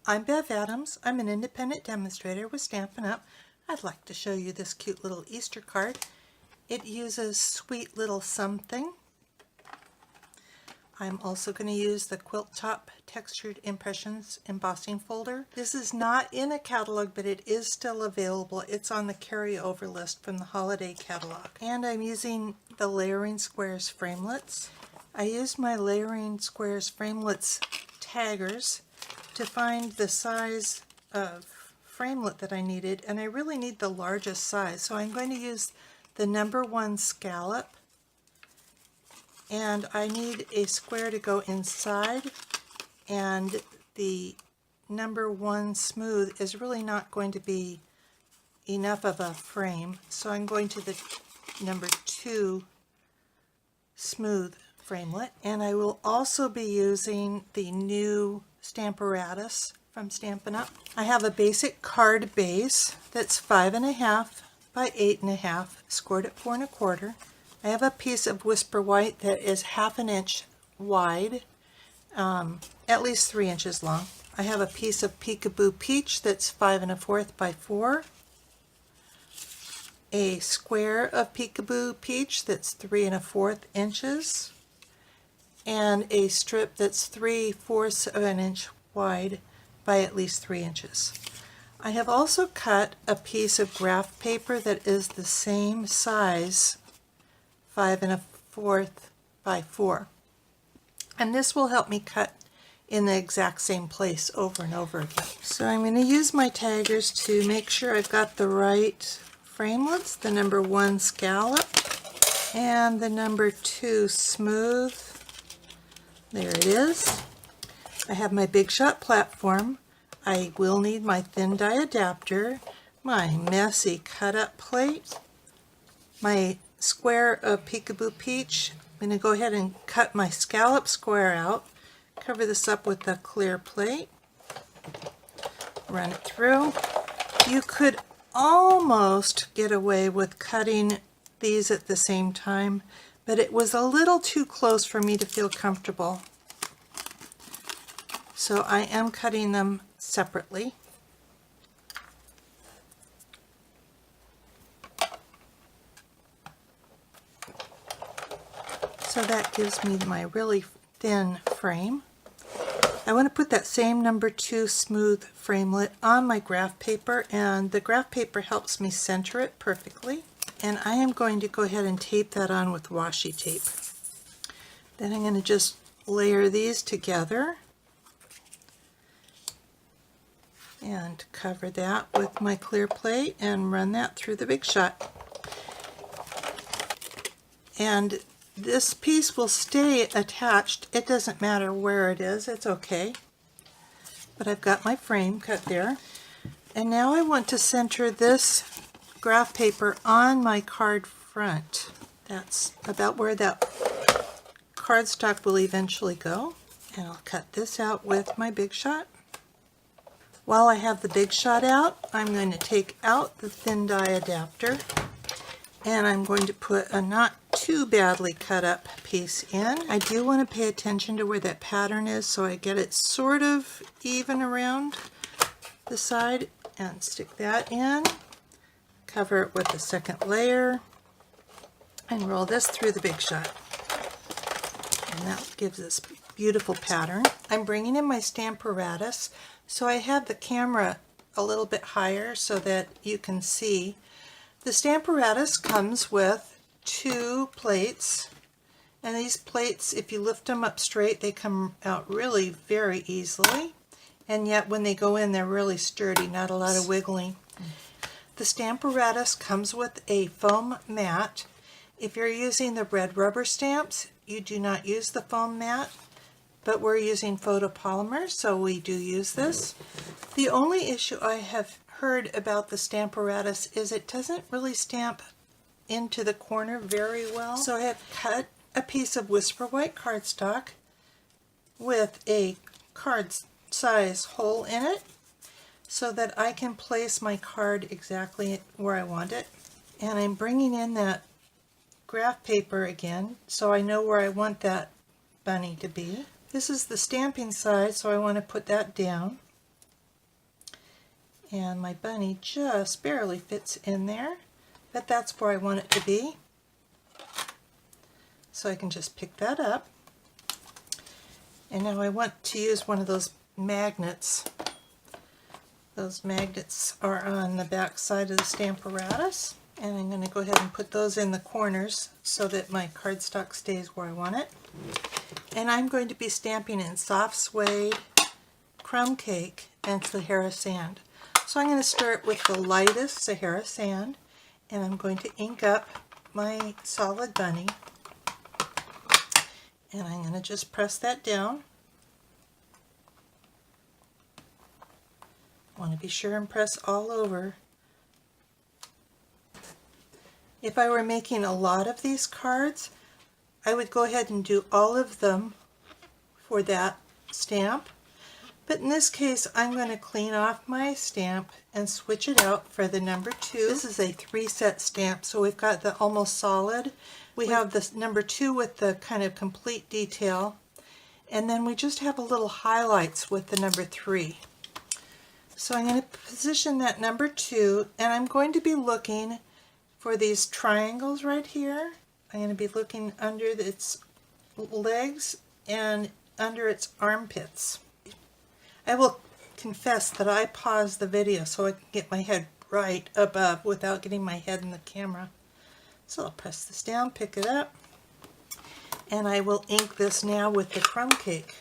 I'm Bev Adams. I'm an independent demonstrator with Stampin' Up. I'd like to show you this cute little Easter card. It uses Sweet Little Something. I'm also going to use the Quilt Top Textured Impressions embossing folder. This is not in a catalog, but it is still available. It's on the carryover list from the holiday catalog. And I'm using the Layering Squares framelits. I used my Layering Squares framelits taggers to find the size of framelit that I needed, and I really need the largest size, so I'm going to use the #1 scallop, and I need a square to go inside, and the #1 smooth is really not going to be enough of a frame, so I'm going to the #2 smooth framelit, and I will also be using the new Stamparatus from Stampin' Up. I have a basic card base that's 5.5 by 8.5, scored at 4 1/4. I have a piece of Whisper White that is 1/2 inch wide, at least 3 inches long. I have a piece of Peekaboo Peach that's 5 1/4 by 4. A square of Peekaboo Peach that's 3 1/4 inches. And a strip that's 3/4 of an inch wide by at least 3 inches. I have also cut a piece of graph paper that is the same size, 5 1/4 by 4. And this will help me cut in the exact same place over and over again. So I'm going to use my taggers to make sure I've got the right framelits, the #1 scallop and the #2 smooth. There it is. I have my Big Shot platform. I will need my thin die adapter, my messy cut up plate, my square of Peekaboo Peach. I'm going to go ahead and cut my scallop square out, cover this up with a clear plate, run it through. You could almost get away with cutting these at the same time, but it was a little too close for me to feel comfortable. So I am cutting them separately. So that gives me my really thin frame. I want to put that same #2 smooth framelit on my graph paper, and the graph paper helps me center it perfectly. And I am going to go ahead and tape that on with washi tape. Then I'm going to just layer these together and cover that with my clear plate and run that through the Big Shot. And this piece will stay attached. It doesn't matter where it is, it's okay. But I've got my frame cut there. And now I want to center this graph paper on my card front. That's about where that cardstock will eventually go. And I'll cut this out with my Big Shot. While I have the Big Shot out, I'm going to take out the thin die adapter, and I'm going to put a not too badly cut up piece in. I do want to pay attention to where that pattern is so I get it sort of even around the side, and stick that in. Cover it with a second layer and roll this through the Big Shot, and that gives this beautiful pattern. I'm bringing in my Stamparatus, so I have the camera a little bit higher so that you can see. The Stamparatus comes with 2 plates, and these plates, if you lift them up straight, they come out really very easily, and yet when they go in, they're really sturdy, not a lot of wiggling. The Stamparatus comes with a foam mat. If you're using the red rubber stamps, you do not use the foam mat, but we're using photopolymer, so we do use this. The only issue I have heard about the Stamparatus is it doesn't really stamp into the corner very well. So I have cut a piece of Whisper White cardstock with a card size hole in it, so that I can place my card exactly where I want it. And I'm bringing in that graph paper again so I know where I want that bunny to be. This is the stamping side, so I want to put that down. And my bunny just barely fits in there, but that's where I want it to be. So I can just pick that up. And now I want to use one of those magnets. Those magnets are on the back side of the Stamparatus. And I'm going to go ahead and put those in the corners so that my cardstock stays where I want it. And I'm going to be stamping in soft suede, crumb cake, and Sahara sand. So I'm going to start with the lightest Sahara sand, and I'm going to ink up my solid bunny. And I'm going to just press that down. I want to be sure and press all over. If I were making a lot of these cards, I would go ahead and do all of them for that stamp. But in this case, I'm going to clean off my stamp and switch it out for the number 2. This is a 3-set stamp, so we've got the almost solid. We have the number 2 with the kind of complete detail, and then we just have a little highlights with the number 3. So I'm going to position that number 2, and I'm going to be looking for these triangles right here. I'm going to be looking under its legs and under its armpits. I will confess that I paused the video so I can get my head right above without getting my head in the camera. So I'll press this down, pick it up, and I will ink this now with the crumb cake.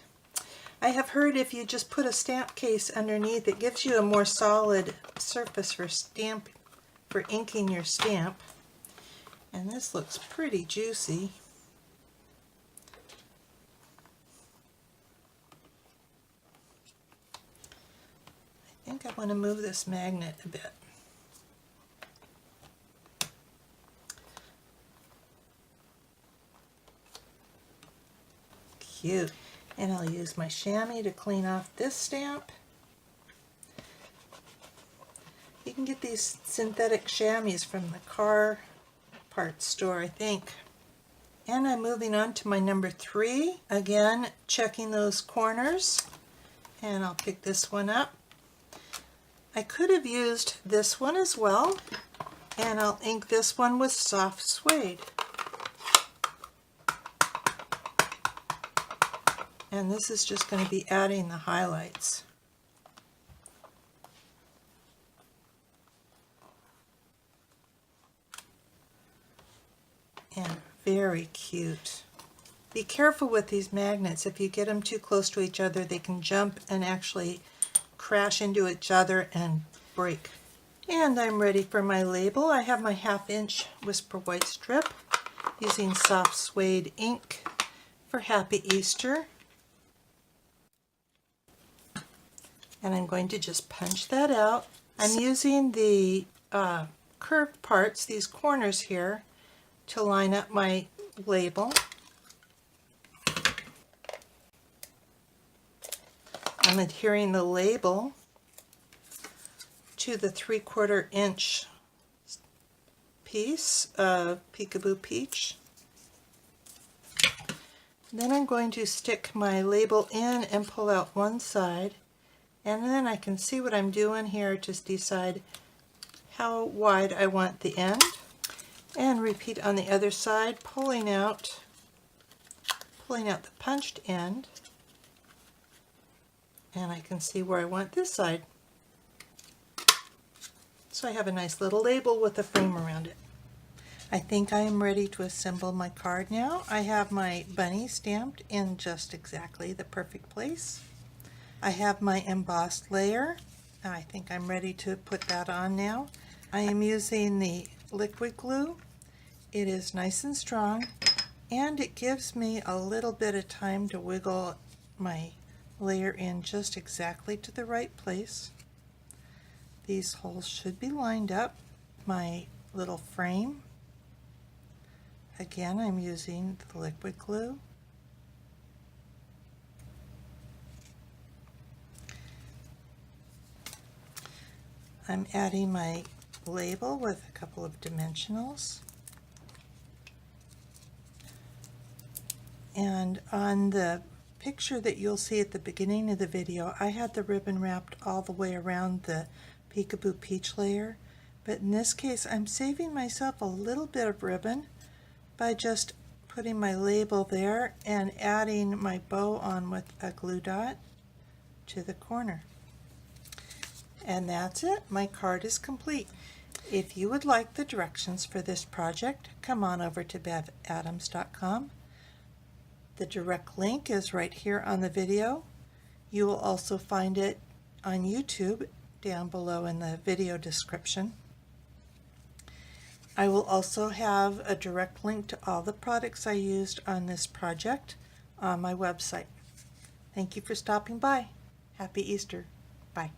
I have heard if you just put a stamp case underneath, it gives you a more solid surface for inking your stamp. And this looks pretty juicy. I think I want to move this magnet a bit. Cute. And I'll use my chamois to clean off this stamp. You can get these synthetic chamois from the car parts store, I think. And I'm moving on to my number 3. Again, checking those corners. And I'll pick this one up. I could have used this one as well, and I'll ink this one with soft suede. And this is just going to be adding the highlights. And very cute. Be careful with these magnets. If you get them too close to each other, they can jump and actually crash into each other and break. And I'm ready for my label. I have my 1/2 inch Whisper White strip using soft suede ink for Happy Easter. And I'm going to just punch that out. I'm using the curved parts, these corners here, to line up my label. I'm adhering the label to the 3/4 inch piece of Peekaboo Peach. Then I'm going to stick my label in and pull out one side, and then I can see what I'm doing here to decide how wide I want the end, and repeat on the other side, pulling out the punched end, and I can see where I want this side. So I have a nice little label with a frame around it. I think I am ready to assemble my card now. I have my bunny stamped in just exactly the perfect place. I have my embossed layer. I think I'm ready to put that on now. I am using the liquid glue. It is nice and strong, and it gives me a little bit of time to wiggle my layer in just exactly to the right place. These holes should be lined up. My little frame, again, I'm using the liquid glue. I'm adding my label with a couple of dimensionals. And on the picture that you'll see at the beginning of the video, I had the ribbon wrapped all the way around the Peekaboo Peach layer, but in this case I'm saving myself a little bit of ribbon by just putting my label there and adding my bow on with a glue dot to the corner. And that's it. My card is complete. If you would like the directions for this project, come on over to bevadams.com. The direct link is right here on the video. You will also find it on YouTube down below in the video description. I will also have a direct link to all the products I used on this project on my website. Thank you for stopping by. Happy Easter. Bye.